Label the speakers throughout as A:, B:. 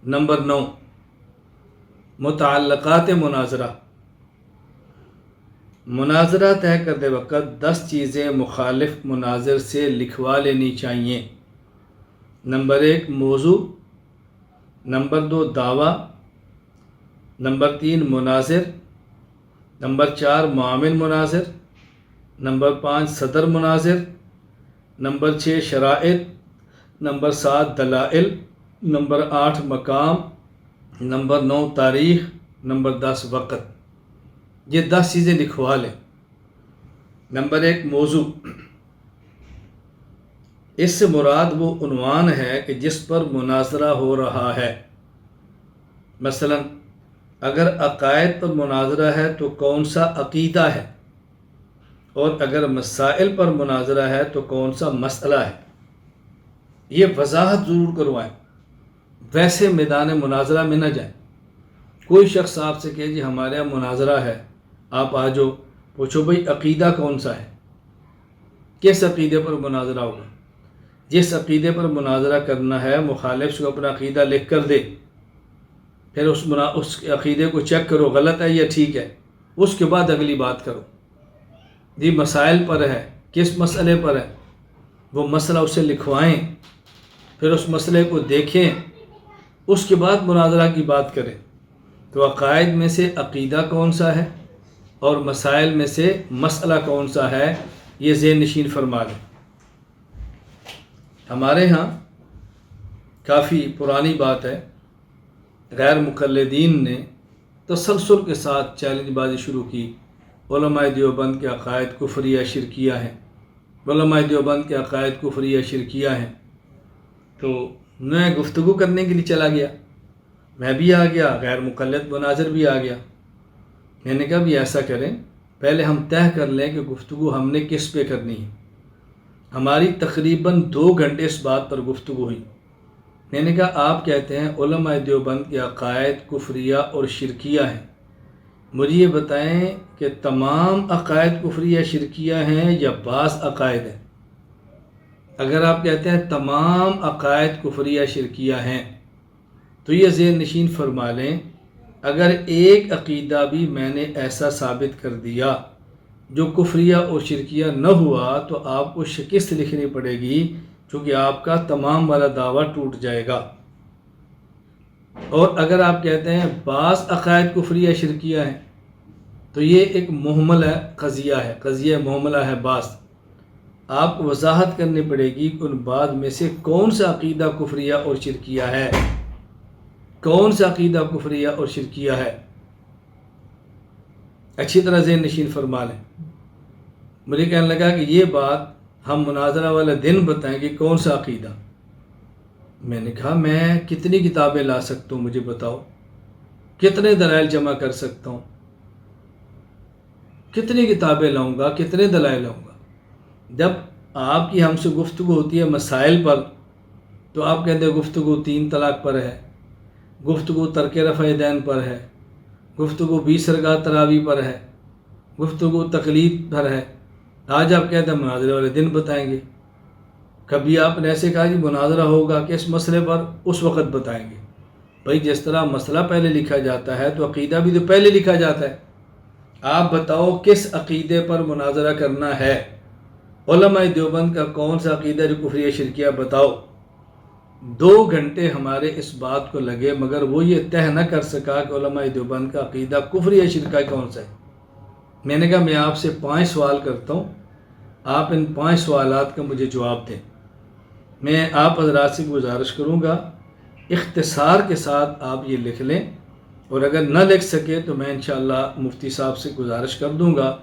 A: Number 9، متعلقات مناظرہ۔ مناظرہ طے کرتے وقت 10 چیزیں مخالف مناظر سے لکھوا لینی چاہیے۔ نمبر 1 موضوع، نمبر 2 دعویٰ، نمبر 3 مناظر، نمبر 4 معاون مناظر، نمبر 5 صدر مناظر، نمبر 6 شرائط، نمبر 7 دلائل، نمبر 8 مقام، نمبر 9 تاریخ، نمبر 10 وقت۔ یہ 10 چیزیں لکھوا لیں۔ نمبر 1 موضوع، اس سے مراد وہ عنوان ہے کہ جس پر مناظرہ ہو رہا ہے۔ مثلا اگر عقائد پر مناظرہ ہے تو کون سا عقیدہ ہے، اور اگر مسائل پر مناظرہ ہے تو کون سا مسئلہ ہے۔ یہ وضاحت ضرور کروائیں، ویسے میدان مناظرہ میں نہ جائیں۔ کوئی شخص آپ سے کہے جی ہمارے یہاں مناظرہ ہے، آپ آ جاؤ، پوچھو بھئی عقیدہ کون سا ہے، کس عقیدے پر مناظرہ ہوگا۔ جس عقیدے پر مناظرہ کرنا ہے مخالف کو اپنا عقیدہ لکھ کر دے، پھر اس عقیدے کو چیک کرو غلط ہے یا ٹھیک ہے، اس کے بعد اگلی بات کرو۔ جی مسائل پر ہے، کس مسئلے پر ہے، وہ مسئلہ اسے لکھوائیں، پھر اس مسئلے کو دیکھیں، اس کے بعد مناظرہ کی بات کریں۔ تو عقائد میں سے عقیدہ کون سا ہے اور مسائل میں سے مسئلہ کون سا ہے، یہ ذہن نشین فرما لیں۔ ہمارے ہاں کافی پرانی بات ہے، غیر مقلدین نے تسلسل کے ساتھ چیلنج بازی شروع کی، علماء دیوبند کے عقائد کفریہ شرکیہ ہیں، علماء دیوبند کے عقائد کفریہ شرکیہ ہیں۔ تو میں گفتگو کرنے کے لیے چلا گیا، میں بھی آ گیا، غیر مقلد مناظر بھی آ گیا۔ میں نے کہا بھی ایسا کریں، پہلے ہم طے کر لیں کہ گفتگو ہم نے کس پہ کرنی ہے۔ ہماری تقریباً 2 گھنٹے اس بات پر گفتگو ہوئی۔ میں نے کہا آپ کہتے ہیں علماء دیوبند کے عقائد کفریہ اور شرکیہ ہیں، مجھے یہ بتائیں کہ تمام عقائد کفریہ شرکیہ ہیں یا بعض عقائد ہیں؟ اگر آپ کہتے ہیں تمام عقائد کفریہ شرکیہ ہیں تو یہ ذہن نشین فرما لیں، اگر ایک عقیدہ بھی میں نے ایسا ثابت کر دیا جو کفریہ اور شرکیہ نہ ہوا تو آپ کو شکست لکھنی پڑے گی، چونکہ آپ کا تمام والا دعویٰ ٹوٹ جائے گا۔ اور اگر آپ کہتے ہیں بعض عقائد کفریہ شرکیہ ہیں تو یہ ایک محمل ہے، قضیہ محملہ ہے بعض۔ آپ کو وضاحت کرنی پڑے گی کہ ان بعض میں سے کون سا عقیدہ کفریہ اور شرکیہ ہے، کون سا عقیدہ کفریہ اور شرکیہ ہے۔ اچھی طرح ذہن نشین فرما لیں۔ مجھے کہنے لگا کہ یہ بات ہم مناظرہ والا دن بتائیں کہ کون سا عقیدہ۔ میں نے کہا میں کتنی کتابیں لا سکتا ہوں، مجھے بتاؤ، کتنے دلائل جمع کر سکتا ہوں، کتنی کتابیں لاؤں گا، کتنے دلائل لاؤں گا۔ جب آپ کی ہم سے گفتگو ہوتی ہے مسائل پر تو آپ کہتے ہیں گفتگو 3 طلاق پر ہے، گفتگو ترک رفع دین پر ہے، گفتگو 20 رکعت تراویح پر ہے، گفتگو تقلید پر ہے۔ آج آپ کہتے ہیں مناظرے والے دن بتائیں گے۔ کبھی آپ نے ایسے کہا جی مناظرہ ہوگا کس مسئلے پر، اس وقت بتائیں گے۔ بھائی جس طرح مسئلہ پہلے لکھا جاتا ہے تو عقیدہ بھی تو پہلے لکھا جاتا ہے۔ آپ بتاؤ کس عقیدے پر مناظرہ کرنا ہے، علماء دیوبند کا کون سا عقیدہ جو کفریہ شرکیہ بتاؤ۔ 2 گھنٹے ہمارے اس بات کو لگے مگر وہ یہ طے نہ کر سکا کہ علماء دیوبند کا عقیدہ کفریہ شرکیہ کون سا ہے۔ میں نے کہا میں آپ سے 5 سوال کرتا ہوں، آپ ان 5 سوالات کا مجھے جواب دیں۔ میں آپ حضرات سے گزارش کروں گا اختصار کے ساتھ آپ یہ لکھ لیں، اور اگر نہ لکھ سکے تو میں انشاءاللہ مفتی صاحب سے گزارش کر دوں گا،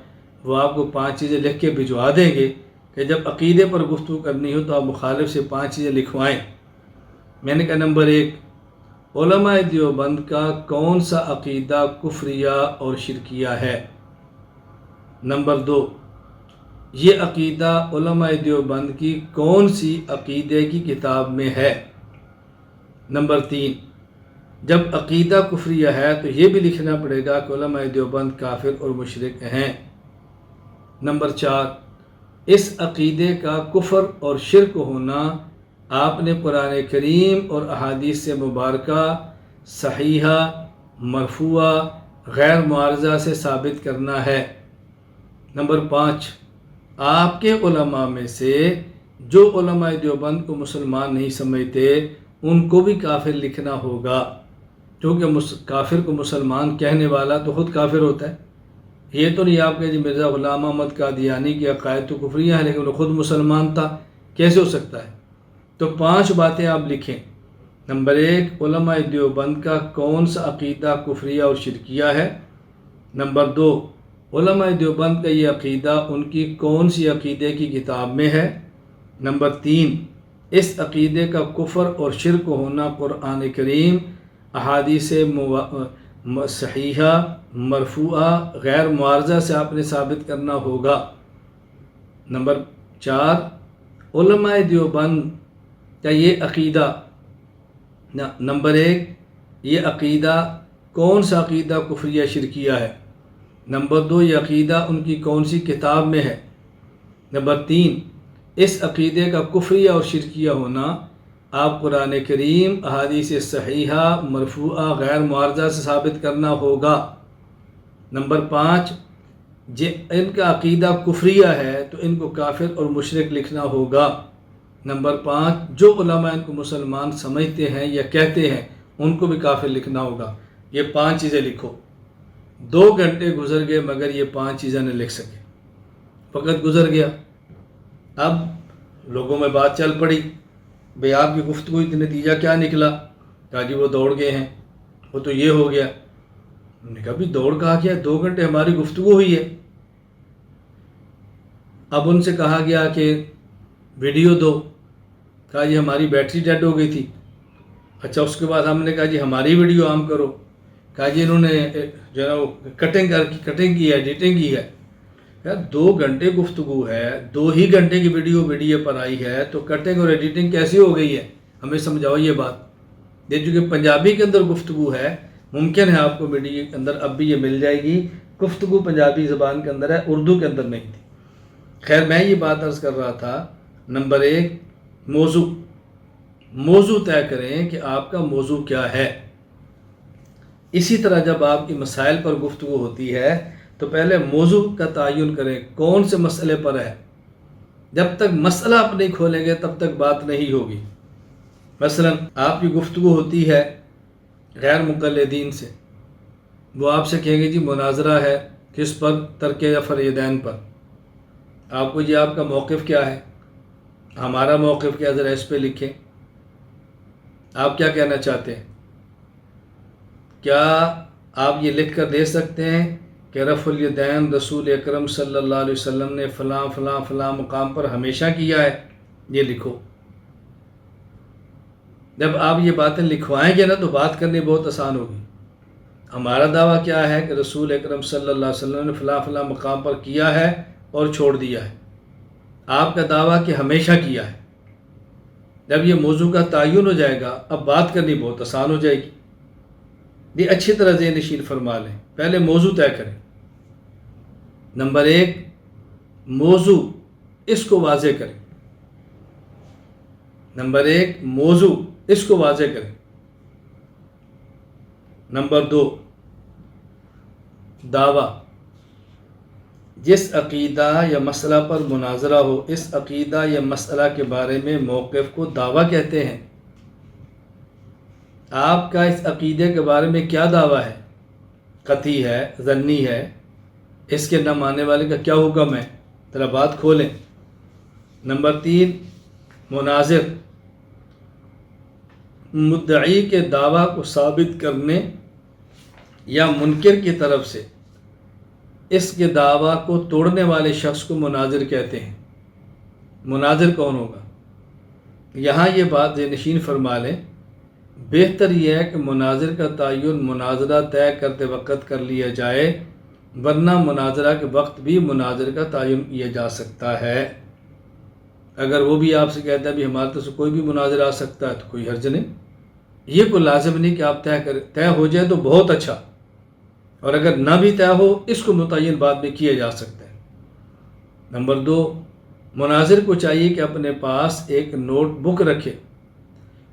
A: وہ آپ کو 5 چیزیں لکھ کے بھجوا دیں گے کہ جب عقیدے پر گفتگو کرنی ہو تو آپ مخالف سے 5 چیزیں لکھوائیں۔ میں نے کہا نمبر 1، علماء دیوبند کا کون سا عقیدہ کفریہ اور شرکیہ ہے۔ نمبر 2، یہ عقیدہ علماء دیوبند کی کون سی عقیدے کی کتاب میں ہے۔ نمبر 3، جب عقیدہ کفریہ ہے تو یہ بھی لکھنا پڑے گا کہ علماء دیوبند کافر اور مشرک ہیں۔ نمبر 4، اس عقیدے کا کفر اور شرک ہونا آپ نے قرآن کریم اور احادیث مبارکہ صحیحہ، مرفوعہ، غیر معارضہ سے ثابت کرنا ہے۔ نمبر 5، آپ کے علماء میں سے جو علماء دیوبند کو مسلمان نہیں سمجھتے ان کو بھی کافر لکھنا ہوگا، کیونکہ کافر کو مسلمان کہنے والا تو خود کافر ہوتا ہے۔ یہ تو نہیں آپ کہ جی مرزا غلام احمد قادیانی کی عقائد تو کفریہ ہے لیکن وہ خود مسلمان تھا، کیسے ہو سکتا ہے؟ تو 5 باتیں آپ لکھیں۔ نمبر 1، علماء دیوبند کا کون سا عقیدہ کفریہ اور شرکیہ ہے؟ نمبر 2، علماء دیوبند کا یہ عقیدہ ان کی کون سی عقیدے کی کتاب میں ہے؟ نمبر 3، اس عقیدے کا کفر اور شرک ہونا قرآن کریم، احادیث صحیحہ، مرفوعہ، غیر معارضہ سے آپ نے ثابت کرنا ہوگا۔ نمبر 4، علماء دیوبند کا یہ عقیدہ، نمبر 1، یہ عقیدہ کون سا عقیدہ کفریہ شرکیہ ہے؟ نمبر 2، یہ عقیدہ ان کی کون سی کتاب میں ہے؟ نمبر 3، اس عقیدے کا کفریہ اور شرکیہ ہونا آپ قرآن کریم، احادیث صحیحہ، مرفوعہ، غیر معارضہ سے ثابت کرنا ہوگا۔ نمبر 5، ان کا عقیدہ کفریہ ہے تو ان کو کافر اور مشرک لکھنا ہوگا۔ نمبر 5، جو علماء ان کو مسلمان سمجھتے ہیں یا کہتے ہیں ان کو بھی کافر لکھنا ہوگا۔ یہ 5 چیزیں لکھو۔ 2 گھنٹے گزر گئے مگر یہ 5 چیزیں نہیں لکھ سکے، وقت گزر گیا۔ اب لوگوں میں بات چل پڑی، بھئی آپ کی گفتگو نتیجہ کیا نکلا؟ کہا جی وہ دوڑ گئے ہیں، وہ تو یہ ہو گیا۔ انہوں نے کہا بھی دوڑ کہا کیا، 2 گھنٹے ہماری گفتگو ہوئی ہے۔ اب ان سے کہا گیا کہ ویڈیو دو، کہا جی ہماری بیٹری ڈیڈ ہو گئی تھی۔ اچھا، اس کے بعد ہم نے کہا جی ہماری ویڈیو عام کرو، کہا جی انہوں نے جو ہے نا کٹنگ کی ہے، ایڈیٹنگ کی ہے۔ یار 2 گھنٹے گفتگو ہے، 2 ہی گھنٹے کی ویڈیو پر آئی ہے تو کٹنگ اور ایڈیٹنگ کیسی ہو گئی ہے؟ ہمیں سمجھاؤ یہ بات۔ دیکھ چونکہ پنجابی کے اندر گفتگو ہے، ممکن ہے آپ کو ویڈیو کے اندر اب بھی یہ مل جائے گی، گفتگو پنجابی زبان کے اندر ہے، اردو کے اندر نہیں تھی۔ خیر میں یہ بات عرض کر رہا تھا، نمبر 1، موضوع طے کریں کہ آپ کا موضوع کیا ہے۔ اسی طرح جب آپ کی مسائل پر گفتگو ہوتی ہے تو پہلے موضوع کا تعین کریں، کون سے مسئلے پر ہے۔ جب تک مسئلہ آپ نہیں کھولیں گے تب تک بات نہیں ہوگی۔ مثلا آپ کی گفتگو ہوتی ہے غیر مقلدین سے، وہ آپ سے کہیں گے جی مناظرہ ہے کس پر؟ ترک جعفر یدین پر۔ آپ کو جی آپ کا موقف کیا ہے؟ ہمارا موقف کیا، ذرا اس پہ لکھیں۔ آپ کیا کہنا چاہتے ہیں؟ کیا آپ یہ لکھ کر دے سکتے ہیں کہ رفع الیدین رسول اکرم صلی اللہ علیہ وسلم نے فلاں فلاں فلاں مقام پر ہمیشہ کیا ہے؟ یہ لکھو۔ جب آپ یہ باتیں لکھوائیں گے نا تو بات کرنی بہت آسان ہوگی۔ ہمارا دعویٰ کیا ہے کہ رسول اکرم صلی اللہ علیہ وسلم نے فلاں فلاں مقام پر کیا ہے اور چھوڑ دیا ہے۔ آپ کا دعویٰ کہ ہمیشہ کیا ہے۔ جب یہ موضوع کا تعین ہو جائے گا اب بات کرنی بہت آسان ہو جائے گی۔ یہ اچھی طرح ذہن نشین فرما لیں، پہلے موضوع طے کریں۔ نمبر 1، موضوع، اس کو واضح کریں۔ نمبر 1، موضوع، اس کو واضح کریں۔ نمبر 2، دعویٰ، جس عقیدہ یا مسئلہ پر مناظرہ ہو اس عقیدہ یا مسئلہ کے بارے میں موقف کو دعویٰ کہتے ہیں۔ آپ کا اس عقیدے کے بارے میں کیا دعویٰ ہے؟ قطعی ہے، ظنی ہے، اس کے نہ ماننے والے کا کیا حکم ہے؟ ذرا بات کھولیں۔ نمبر 3، مناظر، مدعی کے دعویٰ کو ثابت کرنے یا منکر کی طرف سے اس کے دعویٰ کو توڑنے والے شخص کو مناظر کہتے ہیں۔ مناظر کون ہوگا؟ یہاں یہ بات ذہن نشین فرما لیں، بہتر یہ ہے کہ مناظر کا تعین مناظرہ طے کرتے وقت کر لیا جائے، ورنہ مناظرہ کے وقت بھی مناظر کا تعین کیا جا سکتا ہے۔ اگر وہ بھی آپ سے کہتا ہے بھی ہمارے طرف سے کوئی بھی مناظر آ سکتا ہے تو کوئی حرج نہیں، یہ کوئی لازم نہیں کہ آپ طے ہو جائے تو بہت اچھا، اور اگر نہ بھی طے ہو اس کو متعین بعد میں کیا جا سکتا ہے۔ نمبر 2، مناظر کو چاہیے کہ اپنے پاس ایک نوٹ بک رکھے،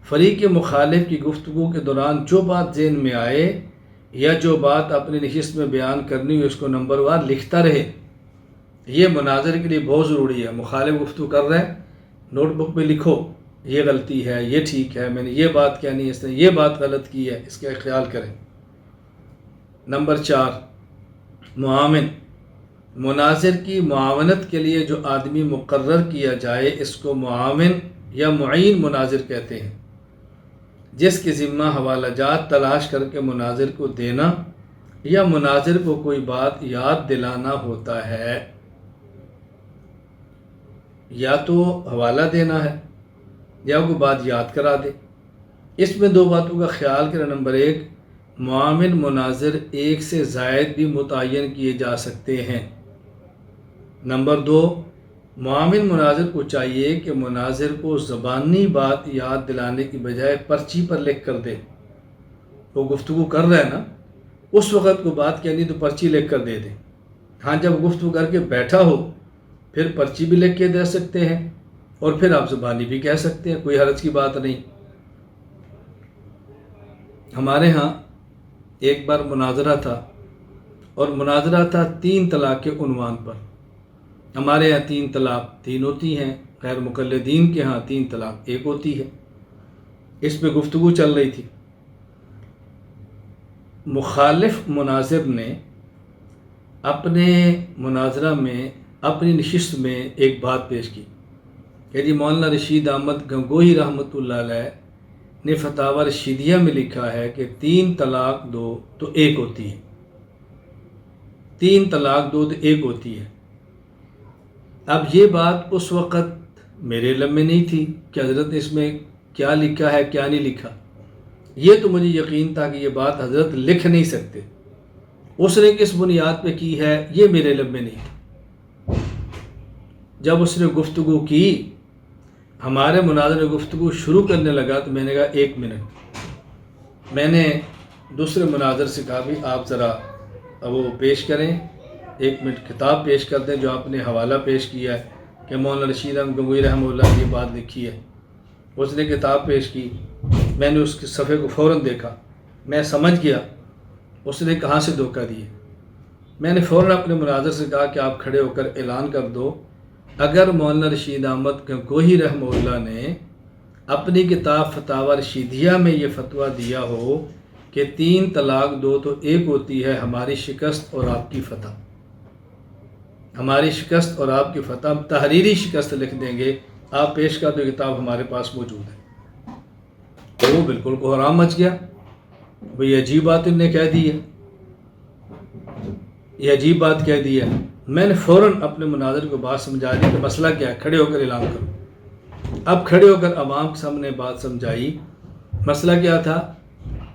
A: فریق مخالف کی گفتگو کے دوران جو بات ذہن میں آئے یا جو بات اپنی نشست میں بیان کرنی ہو اس کو نمبر وار لکھتا رہے۔ یہ مناظر کے لیے بہت ضروری ہے۔ مخالف گفتگو کر رہے ہیں، نوٹ بک پہ لکھو یہ غلطی ہے، یہ ٹھیک ہے، میں نے یہ بات کہنی ہے، اس نے یہ بات غلط کی ہے، اس کا خیال کریں۔ نمبر 4، معاون۔ مناظر کی معاونت کے لیے جو آدمی مقرر کیا جائے اس کو معاون یا معین مناظر کہتے ہیں، جس کے ذمہ حوالہ جات تلاش کر کے مناظر کو دینا یا مناظر کو کوئی بات یاد دلانا ہوتا ہے۔ یا تو حوالہ دینا ہے یا کوئی بات یاد کرا دے۔ اس میں دو باتوں کا خیال کریں۔ نمبر 1، معاون مناظر ایک سے زائد بھی متعین کیے جا سکتے ہیں۔ نمبر 2، معاون مناظر کو چاہیے کہ مناظر کو زبانی بات یاد دلانے کی بجائے پرچی پر لکھ کر دے۔ وہ گفتگو کر رہا ہے نا، اس وقت کو بات کہنی تو پرچی لکھ کر دے دیں۔ ہاں، جب گفتگو کر کے بیٹھا ہو پھر پرچی بھی لکھ کے دے سکتے ہیں اور پھر آپ زبانی بھی کہہ سکتے ہیں، کوئی حرج کی بات نہیں۔ ہمارے ہاں ایک بار مناظرہ تھا، اور مناظرہ تھا 3 طلاق کے عنوان پر۔ ہمارے ہاں 3 طلاق 3 ہوتی ہیں، غیر مقلدین کے ہاں 3 طلاق 1 ہوتی ہے۔ اس پہ گفتگو چل رہی تھی۔ مخالف مناظر نے اپنے مناظرہ میں اپنی نشست میں ایک بات پیش کی کہ جی مولانا رشید احمد گنگوہی رحمۃ اللہ علیہ نے فتاوی رشیدیہ میں لکھا ہے کہ 3 طلاق دو تو 1 ہوتی ہے۔ 3 طلاق دو تو 1 ہوتی ہے۔ اب یہ بات اس وقت میرے علم میں نہیں تھی کہ حضرت نے اس میں کیا لکھا ہے کیا نہیں لکھا۔ یہ تو مجھے یقین تھا کہ یہ بات حضرت لکھ نہیں سکتے، اس نے کس بنیاد پہ کی ہے یہ میرے علم میں نہیں تھا۔ جب اس نے گفتگو کی، ہمارے مناظر میں گفتگو شروع کرنے لگا تو میں نے کہا 1 منٹ۔ میں نے دوسرے مناظر سے کہا بھی آپ ذرا وہ پیش کریں، 1 منٹ کتاب پیش کر دیں جو آپ نے حوالہ پیش کیا ہے کہ مولانا رشید احمد گنگوہی رحمہ اللہ نے یہ بات لکھی ہے۔ اس نے کتاب پیش کی، میں نے اس کے صفحے کو فوراً دیکھا، میں سمجھ گیا اس نے کہاں سے دھوکہ دیا۔ میں نے فوراً اپنے مناظر سے کہا کہ آپ کھڑے ہو کر اعلان کر دو اگر مولانا رشید احمد گنگوہی رحمہ اللہ نے اپنی کتاب فتاوی رشیدیہ میں یہ فتویٰ دیا ہو کہ 3 طلاق دو تو 1 ہوتی ہے، ہماری شکست اور آپ کی فتح، ہماری شکست اور آپ کی فتح، ہم تحریری شکست لکھ دیں گے، آپ پیش کر دو، کتاب ہمارے پاس موجود ہے۔ تو وہ بالکل کوہرام مچ گیا، بھئی عجیب بات انہوں نے کہہ دی ہے، یہ عجیب بات کہہ دی ہے۔ میں نے فوراً اپنے مناظر کو بات سمجھا دی کہ مسئلہ کیا ہے، کھڑے ہو کر اعلان کرو۔ اب کھڑے ہو کر عوام کے سامنے بات سمجھائی۔ مسئلہ کیا تھا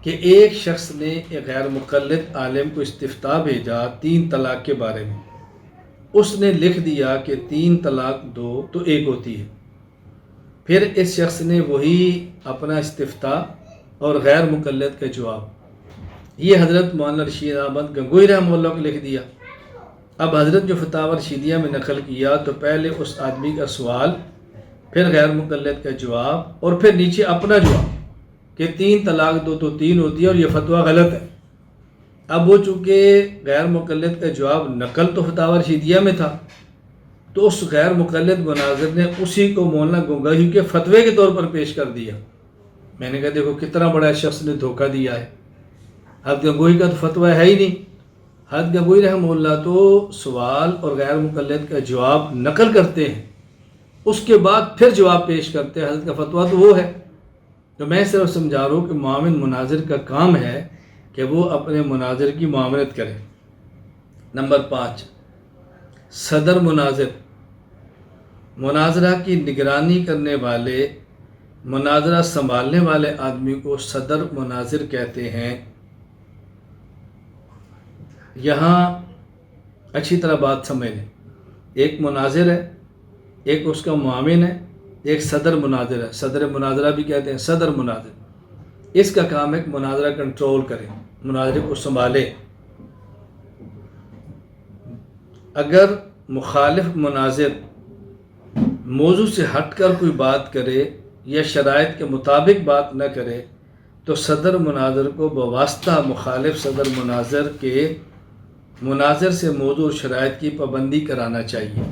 A: کہ ایک شخص نے ایک غیر مقلد عالم کو استفتاء بھیجا 3 طلاق کے بارے میں۔ اس نے لکھ دیا کہ 3 طلاق دو تو 1 ہوتی ہے۔ پھر اس شخص نے وہی اپنا استفتاء اور غیر مقلد کا جواب یہ حضرت مولانا رشید احمد گنگوہی رحمہ اللہ کو لکھ دیا۔ اب حضرت جو فتاوی رشیدیہ میں نقل کیا تو پہلے اس آدمی کا سوال، پھر غیر مقلد کا جواب اور پھر نیچے اپنا جواب کہ 3 طلاق دو تو 3 ہوتی ہے اور یہ فتویٰ غلط ہے۔ اب وہ چونکہ غیر مقلد کا جواب نقل تو فتاوی رشیدیہ میں تھا، تو اس غیر مقلد مناظر نے اسی کو مولانا گنگوہی کے فتوے کے طور پر پیش کر دیا۔ میں نے کہا دیکھو کتنا بڑا شخص نے دھوکہ دیا ہے، حضرت گنگوہی کا تو فتویٰ ہے ہی نہیں۔ حضرت گنگوہی رحمہ اللہ تو سوال اور غیر مقلد کا جواب نقل کرتے ہیں، اس کے بعد پھر جواب پیش کرتے ہیں، حضرت کا فتویٰ تو وہ ہے۔ تو میں صرف سمجھا رہا ہوں کہ معاون مناظر کا کام ہے کہ وہ اپنے مناظر کی معاونت کرے۔ نمبر 5، صدر مناظر۔ مناظرہ کی نگرانی کرنے والے، مناظرہ سنبھالنے والے آدمی کو صدر مناظر کہتے ہیں۔ یہاں اچھی طرح بات سمجھ لیں، ایک مناظر ہے، ایک اس کا معاون ہے، ایک صدر مناظر ہے۔ صدر مناظرہ بھی کہتے ہیں، صدر مناظر، اس کا کام ہے کہ مناظرہ کنٹرول کرے، مناظرے کو سنبھالے۔ اگر مخالف مناظر موضوع سے ہٹ کر کوئی بات کرے یا شرائط کے مطابق بات نہ کرے تو صدر مناظر کو بواسطہ مخالف صدر مناظر کے مناظر سے موضوع شرائط کی پابندی کرانا چاہیے۔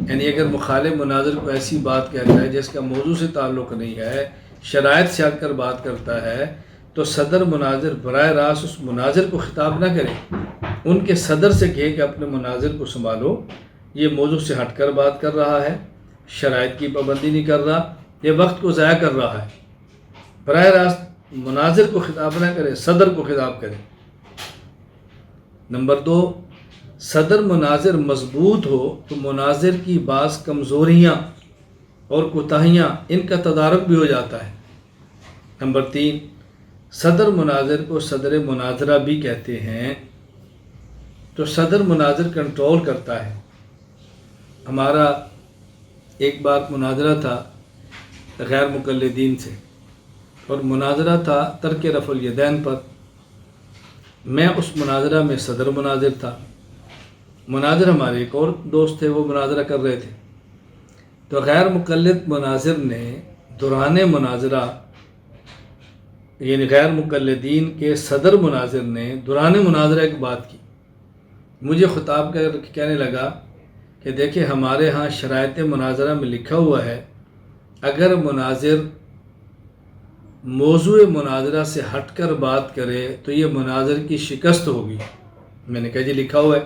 A: یعنی اگر مخالف مناظر کو ایسی بات کہتا ہے جس کا موضوع سے تعلق نہیں ہے، شرائط سے ہٹ کر بات کرتا ہے، تو صدر مناظر براہ راست اس مناظر کو خطاب نہ کرے، ان کے صدر سے کہے کہ اپنے مناظر کو سنبھالو، یہ موضوع سے ہٹ کر بات کر رہا ہے، شرائط کی پابندی نہیں کر رہا، یہ وقت کو ضائع کر رہا ہے۔ براہ راست مناظر کو خطاب نہ کرے، صدر کو خطاب کرے۔ نمبر 2، صدر مناظر مضبوط ہو تو مناظر کی بعض کمزوریاں اور کوتاہیاں ان کا تدارک بھی ہو جاتا ہے۔ نمبر 3، صدر مناظر کو صدر مناظرہ بھی کہتے ہیں، تو صدر مناظر کنٹرول کرتا ہے۔ ہمارا ایک بار مناظرہ تھا غیر مقلدین سے، اور مناظرہ تھا ترک رفع الیدین پر۔ میں اس مناظرہ میں صدر مناظر تھا، مناظر ہمارے ایک اور دوست تھے، وہ مناظرہ کر رہے تھے۔ تو غیر مقلد مناظر نے دوران مناظرہ، یعنی غیر مقلدین کے صدر مناظر نے دوران مناظرہ ایک بات کی، مجھے خطاب کر کہنے لگا کہ دیکھیں ہمارے ہاں شرائط مناظرہ میں لکھا ہوا ہے اگر مناظر موضوع مناظرہ سے ہٹ کر بات کرے تو یہ مناظر کی شکست ہوگی۔ میں نے کہا جی لکھا ہوا ہے۔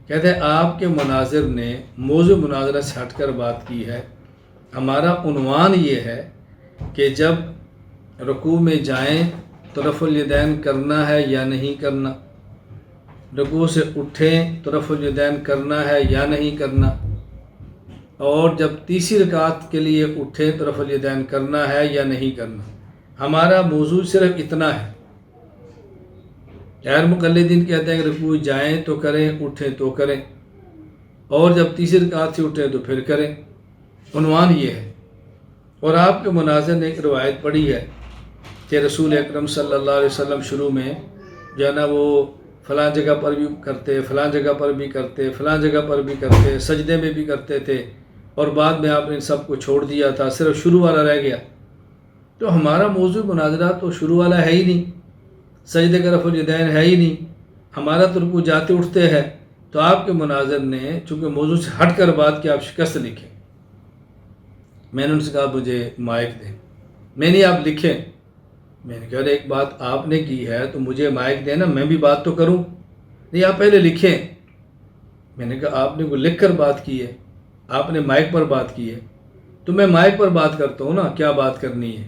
A: کہتے ہیں آپ کے مناظر نے موضوع مناظرہ سے ہٹ کر بات کی ہے، ہمارا عنوان یہ ہے کہ جب رکوع میں جائیں تو رفع الیدین کرنا ہے یا نہیں کرنا، رکوع سے اٹھیں تو رفع الیدین کرنا ہے یا نہیں کرنا، اور جب تیسری رکعت کے لیے اٹھیں تو رفع الیدین کرنا ہے یا نہیں کرنا۔ ہمارا موضوع صرف اتنا ہے۔ غیر مقلدین کہتے ہیں کہ رکوع جائیں تو کریں، اٹھیں تو کریں، اور جب تیسری رکعت سے اٹھیں تو پھر کریں۔ عنوان یہ ہے۔ اور آپ کے مناظر نے ایک روایت پڑھی ہے کہ رسول اکرم صلی اللہ علیہ وسلم شروع میں جو ہے نا وہ فلاں جگہ پر بھی کرتے، فلاں جگہ پر بھی کرتے، فلاں جگہ پر بھی کرتے، سجدے میں بھی کرتے تھے، اور بعد میں آپ نے سب کو چھوڑ دیا تھا، صرف شروع والا رہ گیا۔ تو ہمارا موضوع مناظرہ تو شروع والا ہے ہی نہیں، سجدے کا رفع الیدین ہے ہی نہیں، ہمارا تو رکوع جاتے اٹھتے ہیں۔ تو آپ کے مناظر نے چونکہ موضوع سے ہٹ کر بات کی، آپ شکست لکھیں۔ میں نے ان سے کہا مجھے مائک دیں۔ میں نہیں، آپ لکھیں۔ میں نے کہا ایک بات آپ نے کی ہے تو مجھے مائک دینا، میں بھی بات تو کروں۔ نہیں، آپ پہلے لکھیں۔ میں نے کہا آپ نے کوئی لکھ کر بات کی ہے، آپ نے مائک پر بات کی ہے، تو میں مائک پر بات کرتا ہوں نا، کیا بات کرنی ہے،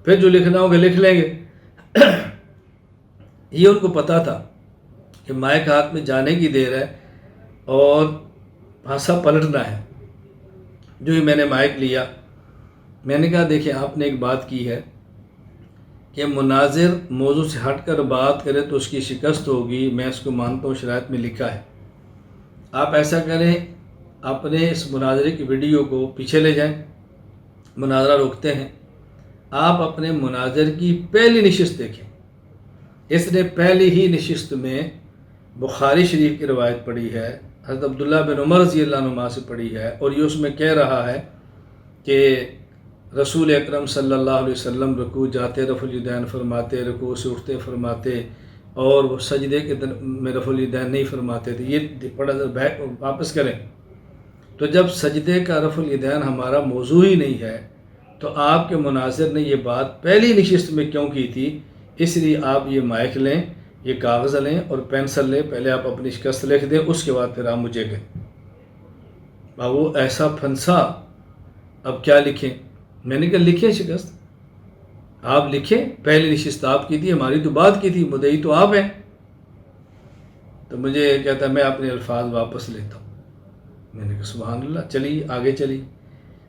A: پھر جو لکھنا ہوگا لکھ لیں گے۔ یہ ان کو پتا تھا کہ مائک ہاتھ میں جانے کی دیر ہے اور پھانسا پلٹنا ہے۔ جو ہی میں نے مائک لیا، میں نے کہا دیکھیں آپ نے ایک بات کی ہے کہ مناظر موضوع سے ہٹ کر بات کرے تو اس کی شکست ہوگی، میں اس کو مانتا ہوں، شرائط میں لکھا ہے۔ آپ ایسا کریں، اپنے اس مناظرے کی ویڈیو کو پیچھے لے جائیں، مناظرہ روکتے ہیں، آپ اپنے مناظر کی پہلی نشست دیکھیں۔ اس نے پہلی ہی نشست میں بخاری شریف کی روایت پڑھی ہے، حضرت عبداللہ بن عمر رضی اللہ عنہما سے پڑھی ہے، اور یہ اس میں کہہ رہا ہے کہ رسول اکرم صلی اللہ علیہ وسلم رکوع جاتے رفع الیدین فرماتے، رکوع سے اٹھتے فرماتے، اور وہ سجدے کے میں رفع الیدین نہیں فرماتے تھے۔ یہ پڑھا واپس کریں۔ تو جب سجدے کا رفع الیدین ہمارا موضوع ہی نہیں ہے تو آپ کے مناظر نے یہ بات پہلی نشست میں کیوں کی تھی؟ اس لیے آپ یہ مائک لیں، یہ کاغذ لیں اور پینسل لیں، پہلے آپ اپنی شکست لکھ دیں، اس کے بعد پھر آپ مجھے کہیں۔ وہ ایسا پھنسا، اب کیا لکھیں؟ میں نے کہا لکھیں شکست، آپ لکھیں، پہلی نشست آپ کی تھی، ہماری تو بات کی تھی، مدعی تو آپ ہیں۔ تو مجھے کہتا میں اپنے الفاظ واپس لیتا ہوں۔ میں نے کہا سبحان اللہ، چلیے آگے چلیے۔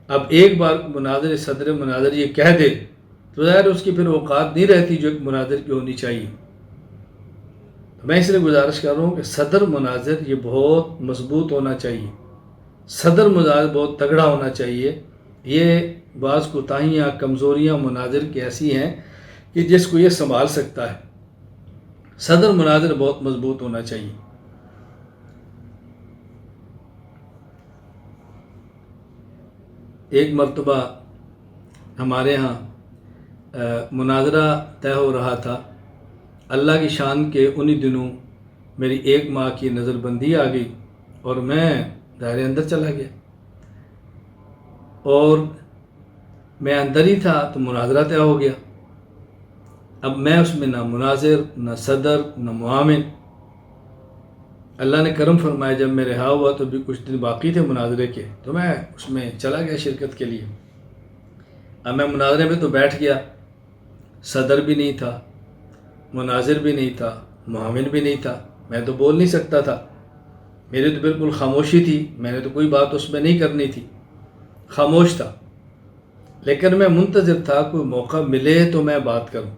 A: اب ایک بار مناظر صدر مناظر یہ کہہ دے تو ظاہر اس کی پھر اوقات نہیں رہتی جو ایک مناظر کی ہونی چاہیے۔ میں اس لیے گزارش کر رہا ہوں کہ صدر مناظر یہ بہت مضبوط ہونا چاہیے، صدر مناظر بہت تگڑا ہونا چاہیے۔ یہ بعض کوتاہیاں، کمزوریاں مناظر کی ایسی ہیں کہ جس کو یہ سنبھال سکتا ہے۔ صدر مناظر بہت مضبوط ہونا چاہیے۔ ایک مرتبہ ہمارے ہاں مناظرہ طے ہو رہا تھا، اللہ کی شان کے انہی دنوں میری 1 ماہ کی نظر بندی آ گئی اور میں دائرے اندر چلا گیا، اور میں اندر ہی تھا تو مناظرہ طے ہو گیا۔ اب میں اس میں نہ مناظر، نہ صدر، نہ معاون۔ اللہ نے کرم فرمایا، جب میں رہا ہوا تو بھی کچھ دن باقی تھے مناظرے کے، تو میں اس میں چلا گیا شرکت کے لیے۔ اب میں مناظرے میں تو بیٹھ گیا، صدر بھی نہیں تھا، مناظر بھی نہیں تھا، معاون بھی نہیں تھا، میں تو بول نہیں سکتا تھا، میری تو بالکل خاموشی تھی، میں نے تو کوئی بات اس میں نہیں کرنی تھی، خاموش تھا۔ لیکن میں منتظر تھا کوئی موقع ملے تو میں بات کروں۔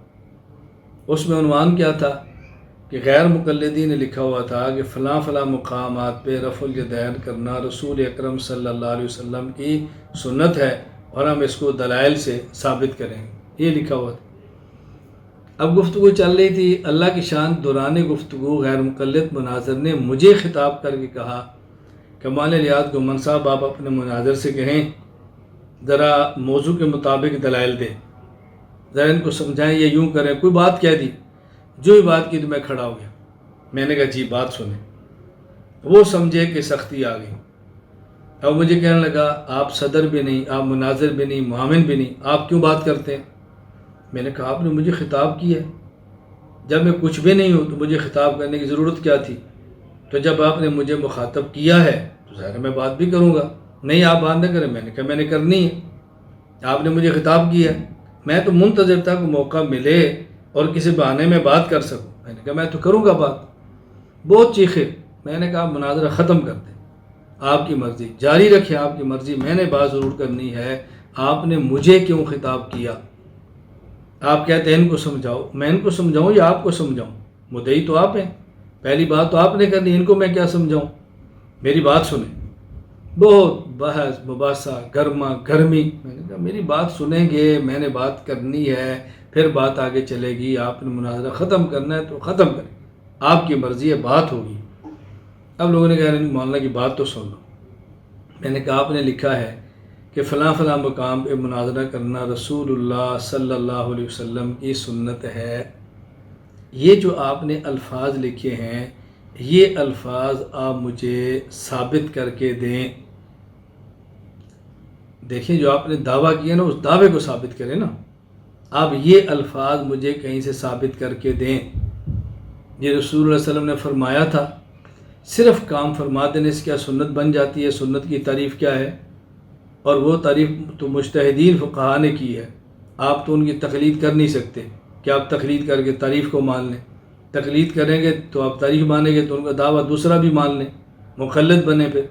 A: اس میں عنوان کیا تھا کہ غیر مقلدین نے لکھا ہوا تھا کہ فلاں فلاں مقامات پہ رفع الیدین کرنا رسول اکرم صلی اللہ علیہ وسلم کی سنت ہے اور ہم اس کو دلائل سے ثابت کریں گے، یہ لکھا ہوا تھا۔ اب گفتگو چل رہی تھی، اللہ کی شان دوران گفتگو غیر مقلد مناظر نے مجھے خطاب کر کے کہا کہ مولانا الیاس گومن صاحب، آپ اپنے مناظر سے کہیں ذرا موضوع کے مطابق دلائل دیں، ذرا ان کو سمجھائیں، یہ یوں کریں، کوئی بات کہہ دی، جو ہی بات کی تو میں کھڑا ہو گیا۔ میں نے کہا جی بات سنیں۔ وہ سمجھے کہ سختی آ گئی، اب مجھے کہنے لگا آپ صدر بھی نہیں، آپ مناظر بھی نہیں، معاون بھی نہیں، آپ کیوں بات کرتے ہیں؟ میں نے کہا آپ نے مجھے خطاب کیا ہے، جب میں کچھ بھی نہیں ہوں تو مجھے خطاب کرنے کی ضرورت کیا تھی؟ تو جب آپ نے مجھے مخاطب کیا ہے تو ظاہر میں بات بھی کروں گا۔ نہیں آپ بات نہ کریں، میں نے کہا میں نے کرنی ہے، آپ نے مجھے خطاب کیا ہے، میں تو منتظر تھا کہ موقع ملے اور کسی بہانے میں بات کر سکوں۔ میں نے کہا میں تو کروں گا بات۔ بہت چیخے، میں نے کہا مناظرہ ختم کر دیں، آپ کی مرضی جاری رکھیں، آپ کی مرضی، میں نے بات ضرور کرنی ہے، آپ نے مجھے کیوں خطاب کیا؟ آپ کہتے ہیں ان کو سمجھاؤ، میں ان کو سمجھاؤں یا آپ کو سمجھاؤں؟ مدعی تو آپ ہیں، پہلی بات تو آپ نے کرنی، ان کو میں کیا سمجھاؤں؟ میری بات سنیں۔ بہت بحث مباحثہ، گرما گرمی۔ میں نے کہا میری بات سنیں گے، میں نے بات کرنی ہے، پھر بات آگے چلے گی، آپ نے مناظرہ ختم کرنا ہے تو ختم کریں، آپ کی مرضی ہے، بات ہوگی۔ اب لوگوں نے کہا مولانا کی بات تو سن لو۔ میں نے کہا آپ نے لکھا ہے کہ فلاں فلاں مقام پہ مناظرہ کرنا رسول اللہ صلی اللہ علیہ وسلم کی سنت ہے، یہ جو آپ نے الفاظ لکھے ہیں یہ الفاظ آپ مجھے ثابت کر کے دیں۔ دیکھیں جو آپ نے دعویٰ کیا نا، اس دعوے کو ثابت کریں نا، آپ یہ الفاظ مجھے کہیں سے ثابت کر کے دیں۔ یہ رسول اللہ علیہ وسلم نے فرمایا تھا، صرف کام فرما دینے سے کیا سنت بن جاتی ہے؟ سنت کی تعریف کیا ہے؟ اور وہ تعریف تو مجتہدین فقہا نے کی ہے، آپ تو ان کی تقلید کر نہیں سکتے کہ آپ تقلید کر کے تعریف کو مان لیں۔ تقلید کریں گے تو آپ تعریف مانیں گے تو ان کا دعویٰ دوسرا بھی مان لیں، مقلد بنے پہ۔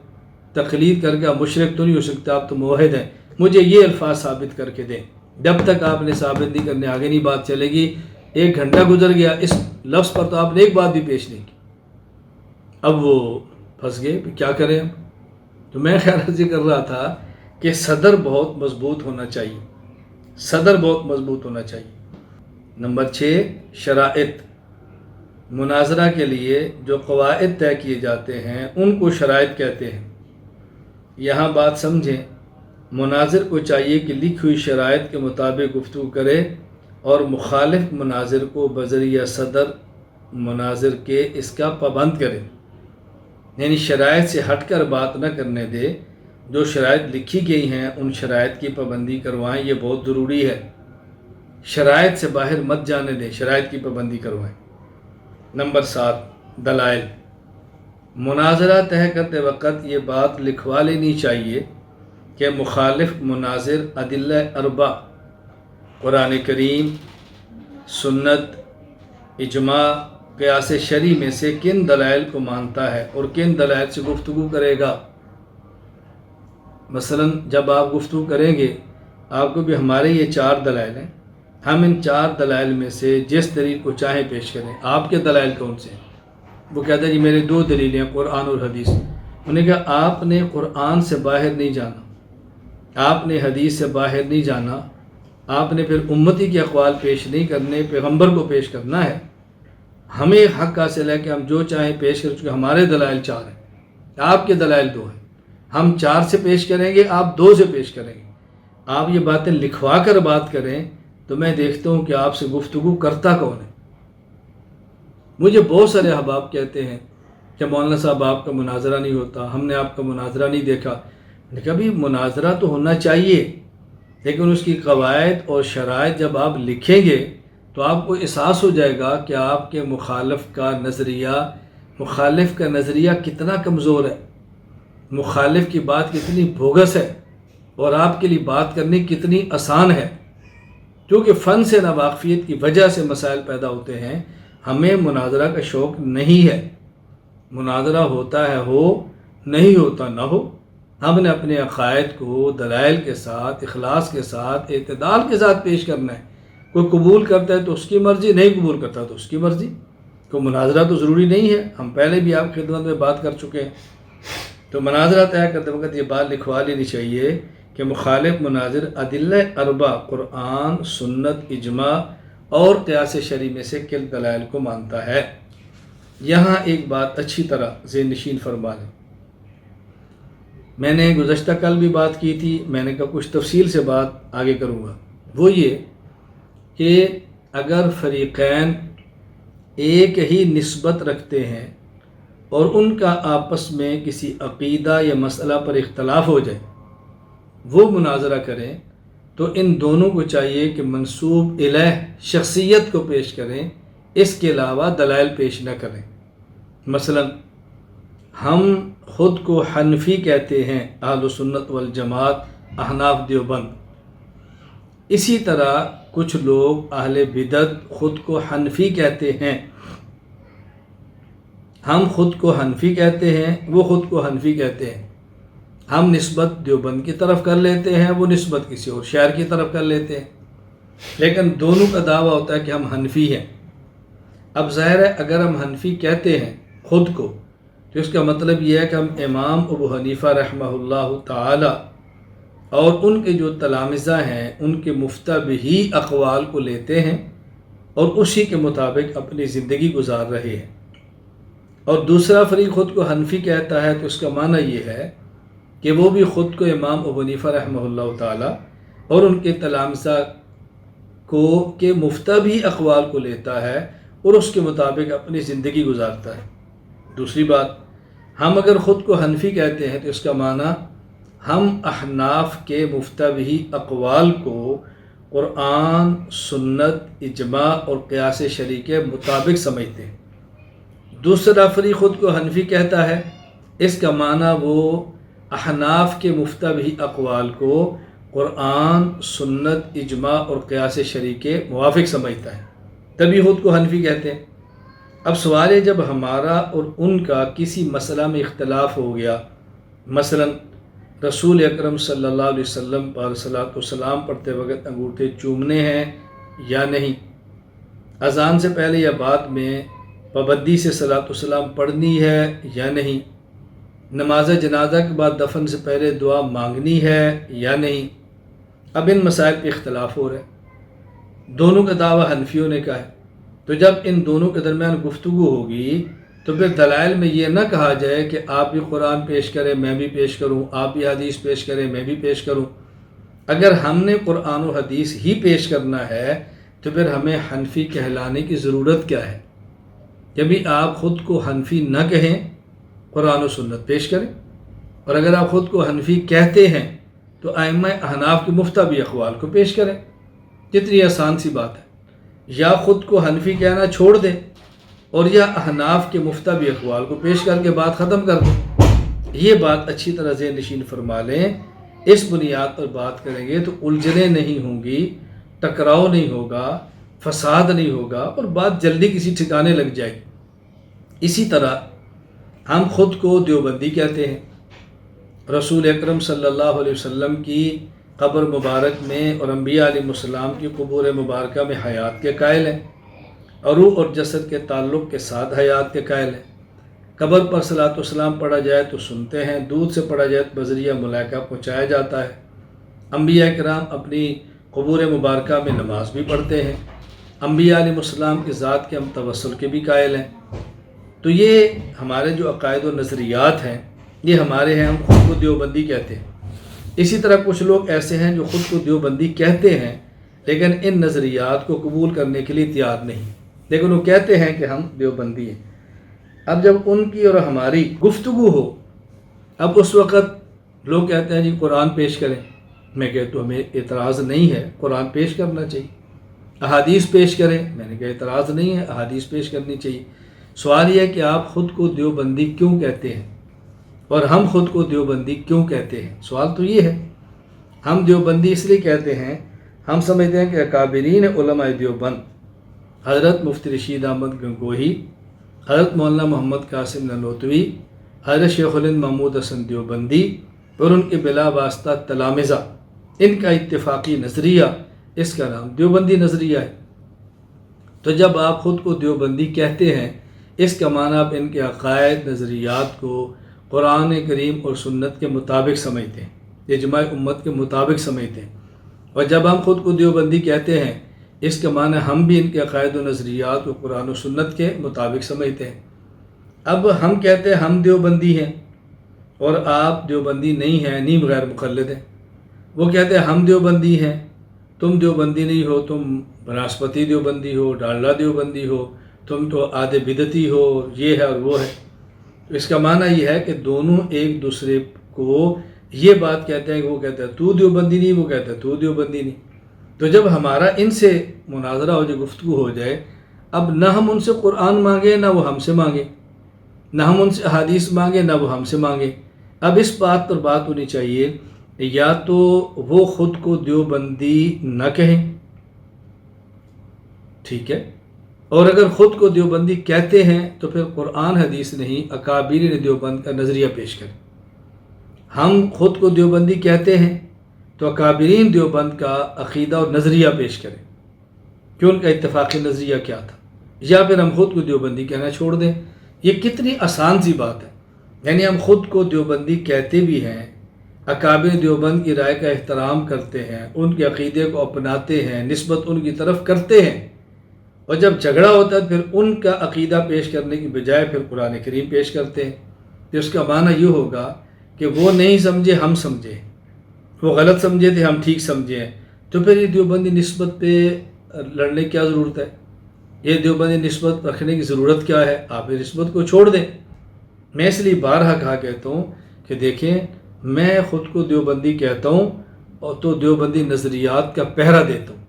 A: تقلید کر کے آپ مشرک تو نہیں ہو سکتے، آپ تو موحد ہیں۔ مجھے یہ الفاظ ثابت کر کے دیں۔ جب تک آپ نے ثابت نہیں کرنے آگے نہیں بات چلے گی۔ 1 گھنٹہ گزر گیا، اس لفظ پر تو آپ نے ایک بات بھی پیش نہیں کی۔ اب وہ پھنس گئے، کیا کریں اب؟ تو میں خیال عرضی کر رہا تھا کہ صدر بہت مضبوط ہونا چاہیے، صدر بہت مضبوط ہونا چاہیے۔ نمبر 6، شرائط۔ مناظرہ کے لیے جو قواعد طے کیے جاتے ہیں ان کو شرائط کہتے ہیں۔ یہاں بات سمجھیں، مناظر کو چاہیے کہ لکھی ہوئی شرائط کے مطابق گفتگو کرے اور مخالف مناظر کو بذریعہ صدر مناظر کے اس کا پابند کرے، یعنی شرائط سے ہٹ کر بات نہ کرنے دے۔ جو شرائط لکھی گئی ہیں ان شرائط کی پابندی کروائیں، یہ بہت ضروری ہے۔ شرائط سے باہر مت جانے دیں، شرائط کی پابندی کروائیں۔ نمبر 7، دلائل۔ مناظرہ طے کرتے وقت یہ بات لکھوا لینی چاہیے کہ مخالف مناظر ادلہ اربع، قرآن کریم، سنت، اجماع، قیاس شرعی میں سے کن دلائل کو مانتا ہے اور کن دلائل سے گفتگو کرے گا۔ مثلا جب آپ گفتگو کریں گے، آپ کو بھی ہمارے یہ 4 دلائل ہیں، ہم ان 4 دلائل میں سے جس دلیل کو چاہیں پیش کریں۔ آپ کے دلائل کون سے ہیں؟ وہ کہتا ہے جی میرے 2 دلیلیں ہیں، قرآن اور حدیث۔ انہوں نے کہا آپ نے قرآن سے باہر نہیں جانا، آپ نے حدیث سے باہر نہیں جانا، آپ نے پھر امتی کے اقوال پیش نہیں کرنے، پیغمبر کو پیش کرنا ہے۔ ہمیں ایک حق حاصل ہے کہ ہم جو چاہیں پیش کر چکے، ہمارے دلائل 4 ہیں، آپ کے دلائل 2 ہیں، ہم 4 سے پیش کریں گے، آپ 2 سے پیش کریں گے۔ آپ یہ باتیں لکھوا کر بات کریں تو میں دیکھتا ہوں کہ آپ سے گفتگو کرتا کون ہے۔ مجھے بہت سارے احباب کہتے ہیں کہ مولانا صاحب آپ کا مناظرہ نہیں ہوتا، ہم نے آپ کا مناظرہ نہیں دیکھا۔ میں نے کہا بھی مناظرہ تو ہونا چاہیے، لیکن اس کی قواعد اور شرائط جب آپ لکھیں گے تو آپ کو احساس ہو جائے گا کہ آپ کے مخالف کا نظریہ کتنا کمزور ہے، مخالف کی بات کتنی بوگس ہے، اور آپ کے لیے بات کرنی کتنی آسان ہے۔ کیونکہ فن سے ناواقفیت کی وجہ سے مسائل پیدا ہوتے ہیں۔ ہمیں مناظرہ کا شوق نہیں ہے، مناظرہ ہوتا ہے ہو، نہیں ہوتا نہ ہو۔ ہم نے اپنے عقائد کو دلائل کے ساتھ، اخلاص کے ساتھ، اعتدال کے ساتھ پیش کرنا ہے۔ کوئی قبول کرتا ہے تو اس کی مرضی، نہیں قبول کرتا تو اس کی مرضی۔ کوئی مناظرہ تو ضروری نہیں ہے، ہم پہلے بھی آپ کی خدمت میں بات کر چکے ہیں۔ تو مناظرہ طے کرتے وقت یہ بات لکھوا لینی چاہیے کہ مخالف مناظر ادلہ اربع قرآن، سنت، اجماع اور قیاس شرعی میں سے کن دلائل کو مانتا ہے۔ یہاں ایک بات اچھی طرح ذہن نشین فرما لیں۔ میں نے گزشتہ کل بھی بات کی تھی، میں نے کہا کچھ تفصیل سے بات آگے کروں گا، وہ یہ کہ اگر فریقین ایک ہی نسبت رکھتے ہیں اور ان کا آپس میں کسی عقیدہ یا مسئلہ پر اختلاف ہو جائے، وہ مناظرہ کریں تو ان دونوں کو چاہیے کہ منسوب الیہ شخصیت کو پیش کریں، اس کے علاوہ دلائل پیش نہ کریں۔ مثلا ہم خود کو حنفی کہتے ہیں، اہل سنت والجماعت، احناف دیوبند۔ اسی طرح کچھ لوگ اہل بدعت خود کو حنفی کہتے ہیں، ہم خود کو حنفی کہتے ہیں، وہ خود کو حنفی کہتے ہیں۔ ہم نسبت دیوبند کی طرف کر لیتے ہیں، وہ نسبت کسی اور شہر کی طرف کر لیتے ہیں، لیکن دونوں کا دعویٰ ہوتا ہے کہ ہم حنفی ہیں۔ اب ظاہر ہے اگر ہم حنفی کہتے ہیں خود کو تو اس کا مطلب یہ ہے کہ ہم امام ابو حنیفہ رحمہ اللہ تعالی اور ان کے جو تلامذہ ہیں ان کے مفتبی اقوال کو لیتے ہیں اور اسی کے مطابق اپنی زندگی گزار رہے ہیں۔ اور دوسرا فریق خود کو حنفی کہتا ہے تو اس کا معنی یہ ہے کہ وہ بھی خود کو امام ابو حنیفہ رحمہ اللہ تعالی اور ان کے تلامذہ کو کے مفتبی اقوال کو لیتا ہے اور اس کے مطابق اپنی زندگی گزارتا ہے۔ دوسری بات، ہم اگر خود کو حنفی کہتے ہیں تو اس کا معنی ہم احناف کے مفتبی اقوال کو قرآن، سنت، اجماع اور قیاس شرعی کے مطابق سمجھتے ہیں۔ دوسرا فریق خود کو حنفی کہتا ہے، اس کا معنی وہ احناف کے مفتبی اقوال کو قرآن، سنت، اجماع اور قیاس شرعی کے موافق سمجھتا ہے، تبھی خود کو حنفی کہتے ہیں۔ اب سوال ہے جب ہمارا اور ان کا کسی مسئلہ میں اختلاف ہو گیا، مثلا رسول اکرم صلی اللہ علیہ وسلم پر صلاۃ والسلام پڑھتے وقت انگوٹھے چومنے ہیں یا نہیں، اذان سے پہلے یا بعد میں پابندی سے صلاۃ والسلام پڑھنی ہے یا نہیں، نماز جنازہ کے بعد دفن سے پہلے دعا مانگنی ہے یا نہیں۔ اب ان مسائل پہ اختلاف ہو رہا ہے، دونوں کا دعویٰ حنفیوں نے کا ہے۔ تو جب ان دونوں کے درمیان گفتگو ہوگی تو پھر دلائل میں یہ نہ کہا جائے کہ آپ بھی قرآن پیش کریں میں بھی پیش کروں، آپ بھی حدیث پیش کریں میں بھی پیش کروں۔ اگر ہم نے قرآن و حدیث ہی پیش کرنا ہے تو پھر ہمیں حنفی کہلانے کی ضرورت کیا ہے؟ کبھی آپ خود کو حنفی نہ کہیں، قرآن و سنت پیش کریں، اور اگر آپ خود کو حنفی کہتے ہیں تو ائمہ احناف کے مفتبی اقوال کو پیش کریں۔ کتنی آسان سی بات ہے، یا خود کو حنفی کہنا چھوڑ دیں اور یا احناف کے مفتبی اقوال کو پیش کر کے بات ختم کر دیں۔ یہ بات اچھی طرح ذہن نشین فرما لیں، اس بنیاد پر بات کریں گے تو الجھنیں نہیں ہوں گی، ٹکراؤ نہیں ہوگا، فساد نہیں ہوگا اور بات جلدی کسی ٹھکانے لگ جائے گی۔ اسی طرح ہم خود کو دیوبندی کہتے ہیں، رسول اکرم صلی اللہ علیہ وسلم کی قبر مبارک میں اور انبیاء علیہ السلام کی قبور مبارکہ میں حیات کے قائل ہیں، اور روح اور جسد کے تعلق کے ساتھ حیات کے قائل ہیں۔ قبر پر صلاۃ والسلام پڑھا جائے تو سنتے ہیں، دودھ سے پڑھا جائے تو بذریعہ ملائکہ پہنچایا جاتا ہے۔ انبیاء کرام اپنی قبور مبارکہ میں نماز بھی پڑھتے ہیں۔ انبیاء علیہ السلام کی ذات کے ہم توسل کے بھی قائل ہیں۔ تو یہ ہمارے جو عقائد و نظریات ہیں یہ ہمارے ہیں، ہم خود کو دیوبندی کہتے ہیں۔ اسی طرح کچھ لوگ ایسے ہیں جو خود کو دیوبندی کہتے ہیں لیکن ان نظریات کو قبول کرنے کے لیے تیار نہیں، لیکن وہ کہتے ہیں کہ ہم دیوبندی ہیں۔ اب جب ان کی اور ہماری گفتگو ہو، اب اس وقت لوگ کہتے ہیں جی قرآن پیش کریں، میں کہتا ہوں ہمیں اعتراض نہیں ہے، قرآن پیش کرنا چاہیے۔ احادیث پیش کریں، میں نے کہا اعتراض نہیں ہے، احادیث پیش کرنی چاہیے۔ سوال یہ ہے کہ آپ خود کو دیوبندی کیوں کہتے ہیں اور ہم خود کو دیوبندی کیوں کہتے ہیں؟ سوال تو یہ ہے۔ ہم دیوبندی اس لیے کہتے ہیں، ہم سمجھتے ہیں کہ اکابرین علماء دیوبند، حضرت مفتی رشید احمد گنگوہی، حضرت مولانا محمد قاسم نانوتوی، حضرت شیخ الہند محمود حسن دیوبندی اور ان کے بلا واسطہ تلامذہ، ان کا اتفاقی نظریہ، اس کا نام دیوبندی نظریہ ہے۔ تو جب آپ خود کو دیوبندی کہتے ہیں، اس کا معنی آپ ان کے عقائد نظریات کو قرآن کریم اور سنت کے مطابق سمجھتے ہیں، اجماع امت کے مطابق سمجھتے ہیں۔ اور جب ہم خود کو دیوبندی کہتے ہیں، اس کا معنی ہم بھی ان کے عقائد و نظریات کو قرآن و سنت کے مطابق سمجھتے ہیں۔ اب ہم کہتے ہیں ہم دیوبندی ہیں اور آپ دیوبندی نہیں ہیں، نیم غیر مقلد ہیں۔ وہ کہتے ہیں ہم دیوبندی ہیں، تم دیوبندی نہیں ہو، تم بناسپتی دیوبندی ہو، ڈالڈا دیوبندی ہو، تم تو آدھے بدعتی ہو، یہ ہے اور وہ ہے۔ تو اس کا معنی یہ ہے کہ دونوں ایک دوسرے کو یہ بات کہتے ہیں کہ وہ کہتا ہے تو دیوبندی نہیں، وہ کہتا ہے تو دیوبندی نہیں۔ تو جب ہمارا ان سے مناظرہ ہو جائے، گفتگو ہو جائے، اب نہ ہم ان سے قرآن مانگے نہ وہ ہم سے مانگے، نہ ہم ان سے حدیث مانگے نہ وہ ہم سے مانگے۔ اب اس بات پر بات ہونی چاہیے، یا تو وہ خود کو دیوبندی نہ کہیں، ٹھیک ہے، اور اگر خود کو دیوبندی کہتے ہیں تو پھر قرآن حدیث نہیں، اکابرین دیوبند کا نظریہ پیش کریں۔ ہم خود کو دیوبندی کہتے ہیں تو اکابرین دیوبند کا عقیدہ اور نظریہ پیش کریں کہ ان کا اتفاقی نظریہ کیا تھا، یا پھر ہم خود کو دیوبندی کہنا چھوڑ دیں۔ یہ کتنی آسان سی بات ہے، یعنی ہم خود کو دیوبندی کہتے بھی ہیں، اکابر دیوبند کی رائے کا احترام کرتے ہیں، ان کے عقیدے کو اپناتے ہیں، نسبت ان کی طرف کرتے ہیں، اور جب جھگڑا ہوتا ہے پھر ان کا عقیدہ پیش کرنے کی بجائے پھر قرآن کریم پیش کرتے ہیں۔ تو اس کا معنی یہ ہوگا کہ وہ نہیں سمجھے ہم سمجھے، وہ غلط سمجھے تھے ہم ٹھیک سمجھے ہیں، تو پھر یہ دیوبندی نسبت پہ لڑنے کی کیا ضرورت ہے؟ یہ دیوبندی نسبت رکھنے کی ضرورت کیا ہے؟ آپ اس نسبت کو چھوڑ دیں۔ میں اس لیے بارہا کہا کہتا ہوں کہ دیکھیں، میں خود کو دیوبندی کہتا ہوں اور تو دیوبندی نظریات کا پہرا دیتا ہوں،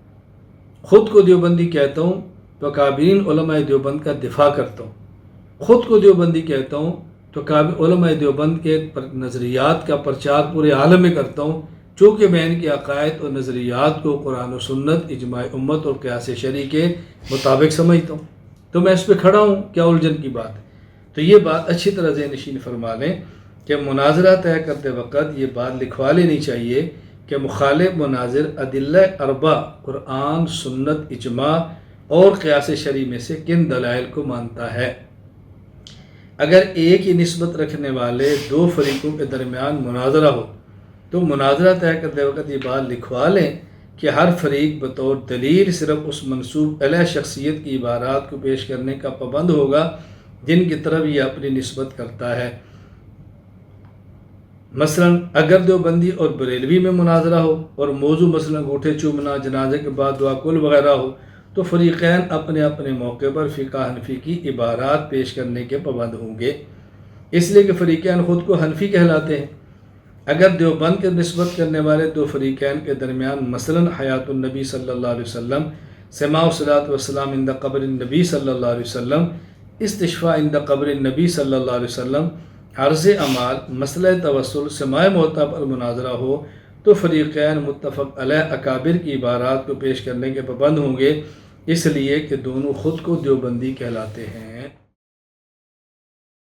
A: خود کو دیوبندی کہتا ہوں تو اکابرین علماء دیوبند کا دفاع کرتا ہوں، خود کو دیوبندی کہتا ہوں تو علماء دیوبند کے نظریات کا پرچار پورے عالم میں کرتا ہوں، چونکہ میں ان کے عقائد اور نظریات کو قرآن و سنت، اجماع امت اور قیاس شرعی کے مطابق سمجھتا ہوں، تو میں اس پہ کھڑا ہوں، کیا الجھن کی بات ہے؟ تو یہ بات اچھی طرح ذہن نشین فرما لیں کہ مناظرہ طے کرتے وقت یہ بات لکھوا لینی چاہیے کہ مخالف مناظر ادلہ اربع قرآن، سنت، اجماع اور قیاس شرعی میں سے کن دلائل کو مانتا ہے۔ اگر ایک ہی نسبت رکھنے والے دو فریقوں کے درمیان مناظرہ ہو تو مناظرہ طے کرتے وقت یہ بات لکھوا لیں کہ ہر فریق بطور دلیل صرف اس منسوب علیہ شخصیت کی عبارات کو پیش کرنے کا پابند ہوگا جن کی طرف یہ اپنی نسبت کرتا ہے۔ مثلا اگر دیوبندی اور بریلوی میں مناظرہ ہو اور موضوع مثلا انگوٹھے چومنا، جنازے کے بعد دعا کل وغیرہ ہو، تو فریقین اپنے اپنے موقع پر فقہ حنفی کی عبارات پیش کرنے کے پابند ہوں گے، اس لیے کہ فریقین خود کو حنفی کہلاتے ہیں۔ اگر دیوبند کے نسبت کرنے والے دو فریقین کے درمیان مثلا حیات النبی صلی اللہ علیہ وسلم، سماع الصلاۃ والسلام عند قبر النبی صلی اللہ علیہ وسلم، استشفاء عند قبر النبی صلی اللہ علیہ وسلم، عرض اعمال، مسئلہ توسل، سماع موتیٰ پر مناظرہ ہو تو فریقین متفق علیہ اکابر کی عبارات کو پیش کرنے کے پابند ہوں گے، اس لیے کہ دونوں خود کو دیوبندی کہلاتے ہیں۔